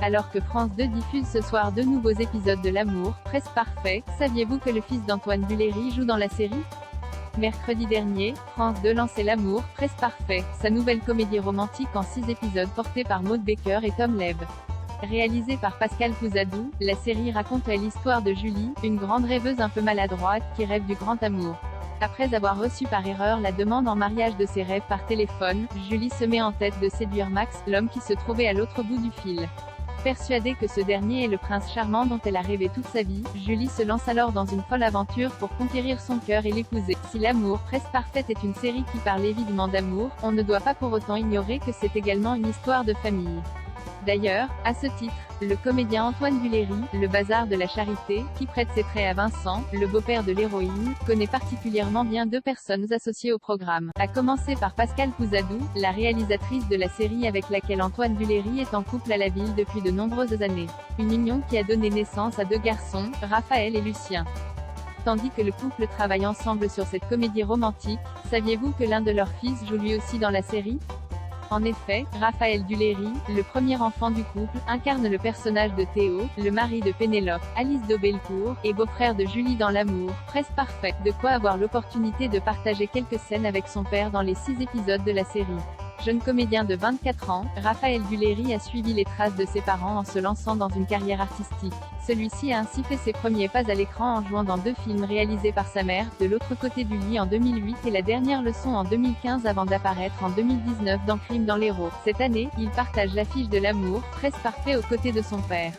Alors que France 2 diffuse ce soir 2 nouveaux épisodes de L'amour, presque parfait, saviez-vous que le fils d'Antoine Duléry joue dans la série? Mercredi dernier, France 2 lançait L'amour, presque parfait, sa nouvelle comédie romantique en 6 épisodes portée par Maud Baker et Tom Leb. Réalisée par Pascal Pouzadou, la série raconte l'histoire de Julie, une grande rêveuse un peu maladroite, qui rêve du grand amour. Après avoir reçu par erreur la demande en mariage de ses rêves par téléphone, Julie se met en tête de séduire Max, l'homme qui se trouvait à l'autre bout du fil. Persuadée que ce dernier est le prince charmant dont elle a rêvé toute sa vie, Julie se lance alors dans une folle aventure pour conquérir son cœur et l'épouser. Si L'amour, presque parfaite est une série qui parle évidemment d'amour, on ne doit pas pour autant ignorer que c'est également une histoire de famille. D'ailleurs, à ce titre, le comédien Antoine Duléry, le bazar de la charité, qui prête ses traits à Vincent, le beau-père de l'héroïne, connaît particulièrement bien 2 personnes associées au programme. À commencer par Pascal Pouzadou, la réalisatrice de la série avec laquelle Antoine Duléry est en couple à la ville depuis de nombreuses années. Une union qui a donné naissance à 2 garçons, Raphaël et Lucien. Tandis que le couple travaille ensemble sur cette comédie romantique, saviez-vous que l'un de leurs fils joue lui aussi dans la série? En effet, Raphaël Duléry, le premier enfant du couple, incarne le personnage de Théo, le mari de Pénélope, Alice d'Aubelcourt, et beau-frère de Julie dans L'amour, presque parfait, de quoi avoir l'opportunité de partager quelques scènes avec son père dans les 6 épisodes de la série. Jeune comédien de 24 ans, Raphaël Duléry a suivi les traces de ses parents en se lançant dans une carrière artistique. Celui-ci a ainsi fait ses premiers pas à l'écran en jouant dans 2 films réalisés par sa mère, De l'autre côté du lit en 2008 et La dernière leçon en 2015 avant d'apparaître en 2019 dans Crime dans l'Hérault. Cette année, il partage l'affiche de L'amour, presque parfait aux côtés de son père.